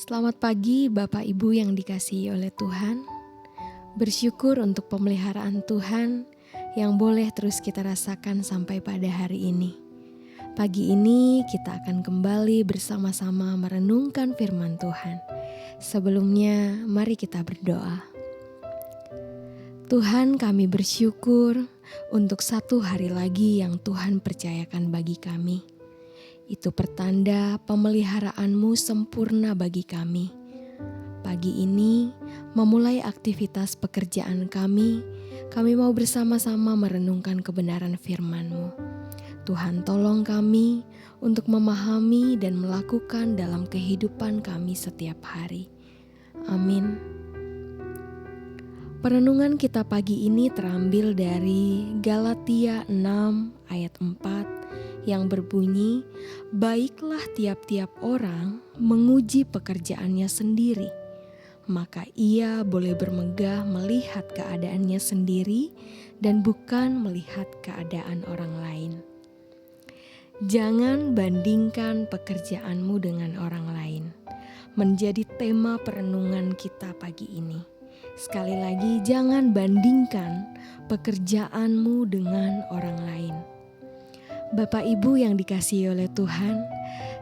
Selamat pagi Bapak Ibu yang dikasihi oleh Tuhan. Bersyukur untuk pemeliharaan Tuhan yang boleh terus kita rasakan sampai pada hari ini. Pagi ini kita akan kembali bersama-sama merenungkan firman Tuhan. Sebelumnya mari kita berdoa. Tuhan, kami bersyukur untuk satu hari lagi yang Tuhan percayakan bagi kami. Itu pertanda pemeliharaanmu sempurna bagi kami. Pagi ini, memulai aktivitas pekerjaan kami mau bersama-sama merenungkan kebenaran firman-Mu. Tuhan, tolong kami untuk memahami dan melakukan dalam kehidupan kami setiap hari. Amin. Perenungan kita pagi ini terambil dari Galatia 6 ayat 4 yang berbunyi, "Baiklah tiap-tiap orang menguji pekerjaannya sendiri, maka ia boleh bermegah melihat keadaannya sendiri dan bukan melihat keadaan orang lain." Jangan bandingkan pekerjaanmu dengan orang lain. Menjadi tema perenungan kita pagi ini. Sekali lagi, jangan bandingkan pekerjaanmu dengan orang lain. Bapak Ibu yang dikasihi oleh Tuhan,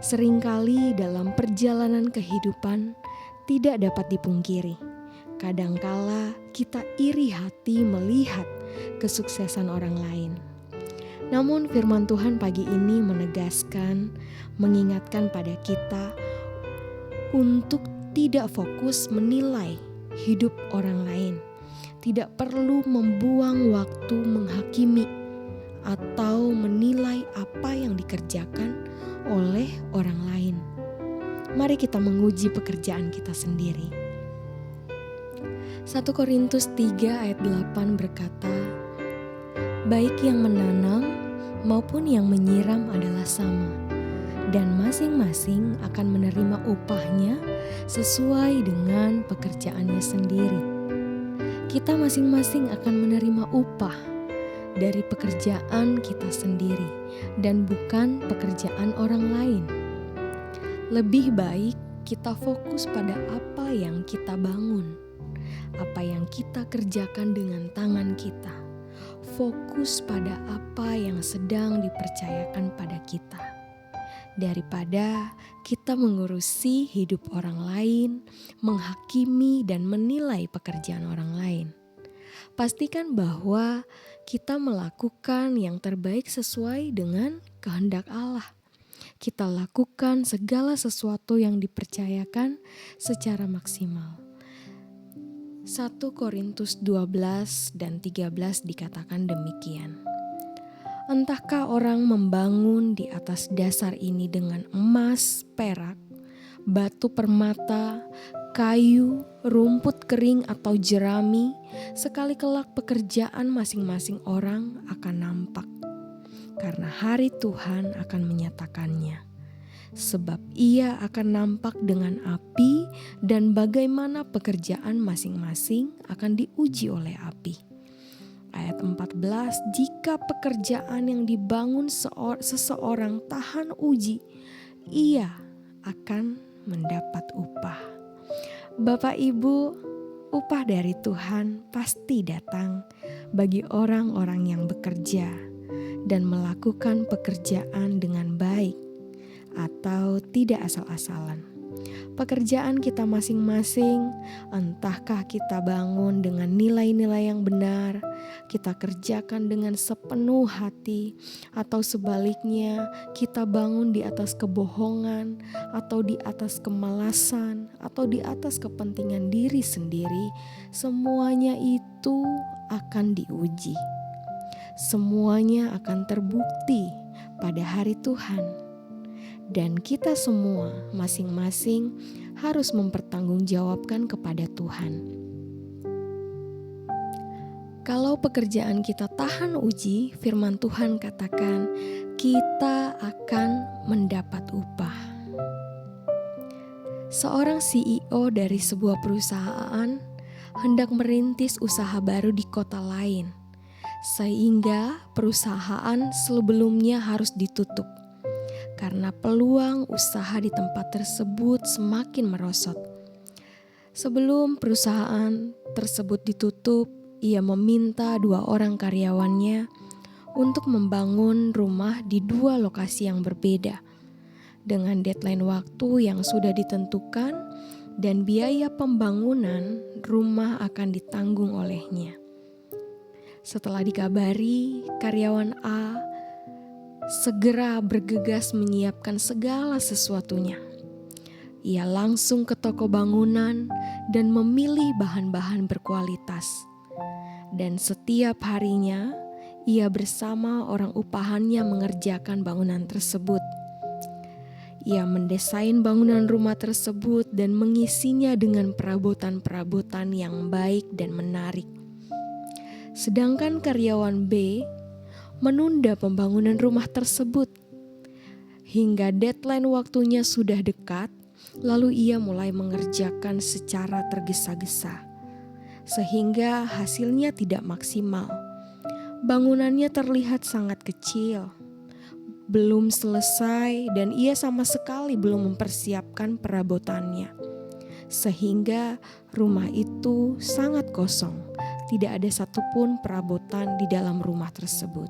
seringkali dalam perjalanan kehidupan tidak dapat dipungkiri. Kadangkala kita iri hati melihat kesuksesan orang lain. Namun firman Tuhan pagi ini menegaskan, mengingatkan pada kita untuk tidak fokus menilai hidup orang lain. Tidak perlu membuang waktu menghakimi atau menilai apa yang dikerjakan oleh orang lain. Mari kita menguji pekerjaan kita sendiri. 1 Korintus 3 ayat 8 berkata, "Baik yang menanam maupun yang menyiram adalah sama, dan masing-masing akan menerima upahnya sesuai dengan pekerjaannya sendiri." Kita masing-masing akan menerima upah dari pekerjaan kita sendiri dan bukan pekerjaan orang lain. Lebih baik kita fokus pada apa yang kita bangun, apa yang kita kerjakan dengan tangan kita. Fokus pada apa yang sedang dipercayakan pada kita. Daripada kita mengurusi hidup orang lain, menghakimi dan menilai pekerjaan orang lain. Pastikan bahwa kita melakukan yang terbaik sesuai dengan kehendak Allah. Kita lakukan segala sesuatu yang dipercayakan secara maksimal. 1 Korintus 12 dan 13 dikatakan demikian. "Entahkah orang membangun di atas dasar ini dengan emas, perak, batu permata, kayu, rumput kering atau jerami, sekali kelak pekerjaan masing-masing orang akan nampak. Karena hari Tuhan akan menyatakannya. Sebab ia akan nampak dengan api dan bagaimana pekerjaan masing-masing akan diuji oleh api." Ayat 14, "Jika pekerjaan yang dibangun seseorang tahan uji, ia akan mendapat upah." Bapak Ibu, upah dari Tuhan pasti datang bagi orang-orang yang bekerja dan melakukan pekerjaan dengan baik atau tidak asal-asalan. Pekerjaan kita masing-masing, entahkah kita bangun dengan nilai-nilai yang benar, kita kerjakan dengan sepenuh hati, atau sebaliknya kita bangun di atas kebohongan, atau di atas kemalasan, atau di atas kepentingan diri sendiri, semuanya itu akan diuji. Semuanya akan terbukti pada hari Tuhan. Dan kita semua masing-masing harus mempertanggungjawabkan kepada Tuhan. Kalau pekerjaan kita tahan uji, firman Tuhan katakan kita akan mendapat upah. Seorang CEO dari sebuah perusahaan hendak merintis usaha baru di kota lain, sehingga perusahaan sebelumnya harus ditutup. karena peluang usaha di tempat tersebut semakin merosot. Sebelum perusahaan tersebut ditutup, ia meminta 2 orang karyawannya untuk membangun rumah di 2 lokasi yang berbeda, dengan deadline waktu yang sudah ditentukan dan biaya pembangunan rumah akan ditanggung olehnya. Setelah dikabari, karyawan A segera bergegas menyiapkan segala sesuatunya. Ia langsung ke toko bangunan dan memilih bahan-bahan berkualitas. Dan setiap harinya, ia bersama orang upahannya mengerjakan bangunan tersebut. Ia mendesain bangunan rumah tersebut dan mengisinya dengan perabotan-perabotan yang baik dan menarik. Sedangkan karyawan B menunda pembangunan rumah tersebut hingga deadline waktunya sudah dekat, lalu ia mulai mengerjakan secara tergesa-gesa sehingga hasilnya tidak maksimal. Bangunannya terlihat sangat kecil, belum selesai, dan ia sama sekali belum mempersiapkan perabotannya, sehingga rumah itu sangat kosong. Tidak ada satupun perabotan di dalam rumah tersebut.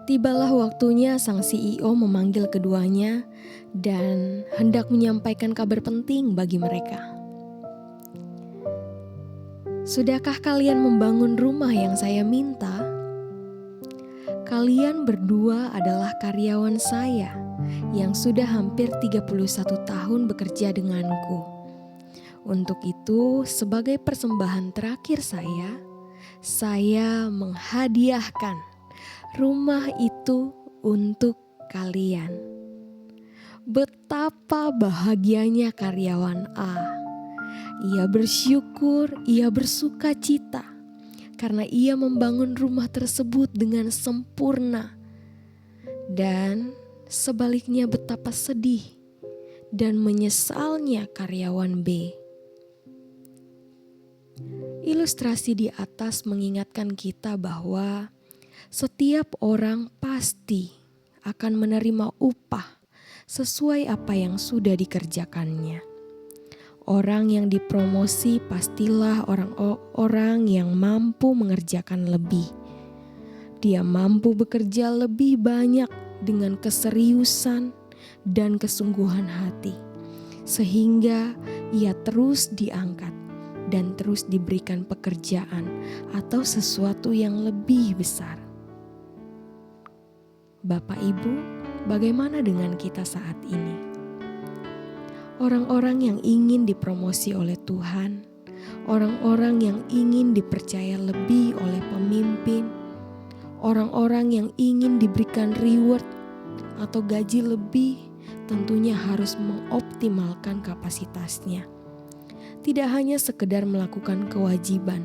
Tibalah waktunya sang CEO memanggil keduanya dan hendak menyampaikan kabar penting bagi mereka. Sudahkah kalian membangun rumah yang saya minta? Kalian berdua adalah karyawan saya yang sudah hampir 31 tahun bekerja denganku. Untuk itu, sebagai persembahan terakhir saya menghadiahkan rumah itu untuk kalian. Betapa bahagianya karyawan A. Ia bersyukur, ia bersuka cita karena ia membangun rumah tersebut dengan sempurna. Dan sebaliknya betapa sedih dan menyesalnya karyawan B. Ilustrasi di atas mengingatkan kita bahwa setiap orang pasti akan menerima upah sesuai apa yang sudah dikerjakannya. Orang yang dipromosi pastilah orang-orang yang mampu mengerjakan lebih. Dia mampu bekerja lebih banyak dengan keseriusan dan kesungguhan hati, sehingga ia terus diangkat dan terus diberikan pekerjaan atau sesuatu yang lebih besar. Bapak Ibu, bagaimana dengan kita saat ini? Orang-orang yang ingin dipromosi oleh Tuhan, orang-orang yang ingin dipercaya lebih oleh pemimpin, orang-orang yang ingin diberikan reward atau gaji lebih, tentunya harus mengoptimalkan kapasitasnya. Tidak hanya sekedar melakukan kewajiban,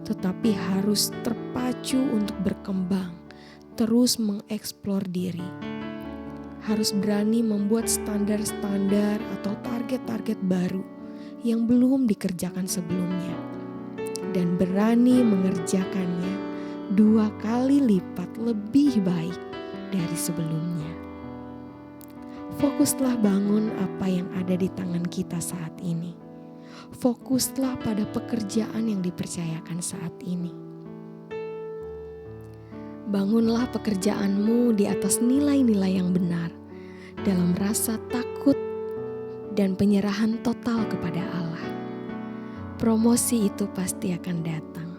tetapi harus terpacu untuk berkembang, terus mengeksplor diri. Harus berani membuat standar-standar atau target-target baru yang belum dikerjakan sebelumnya. Dan berani mengerjakannya 2 kali lipat lebih baik dari sebelumnya. Fokuslah bangun apa yang ada di tangan kita saat ini. Fokuslah pada pekerjaan yang dipercayakan saat ini. Bangunlah pekerjaanmu di atas nilai-nilai yang benar, dalam rasa takut dan penyerahan total kepada Allah. Promosi itu pasti akan datang.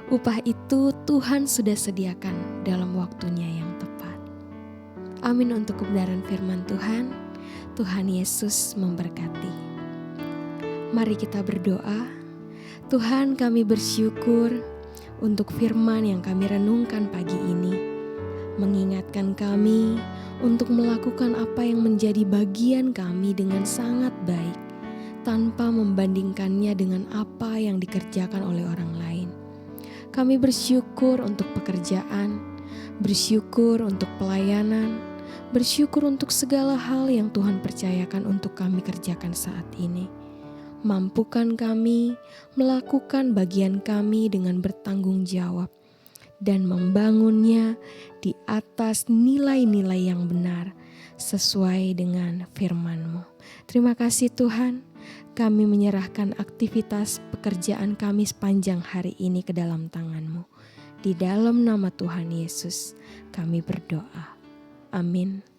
Upah itu Tuhan sudah sediakan dalam waktunya yang tepat. Amin untuk kebenaran firman Tuhan. Tuhan Yesus memberkati. Mari kita berdoa. Tuhan, kami bersyukur untuk firman yang kami renungkan pagi ini, mengingatkan kami untuk melakukan apa yang menjadi bagian kami dengan sangat baik, tanpa membandingkannya dengan apa yang dikerjakan oleh orang lain. Kami bersyukur untuk pekerjaan, bersyukur untuk pelayanan, bersyukur untuk segala hal yang Tuhan percayakan untuk kami kerjakan saat ini. Mampukan kami melakukan bagian kami dengan bertanggung jawab, dan membangunnya di atas nilai-nilai yang benar sesuai dengan firman-Mu. Terima kasih Tuhan, kami menyerahkan aktivitas pekerjaan kami sepanjang hari ini ke dalam tangan-Mu. Di dalam nama Tuhan Yesus kami berdoa. Amin.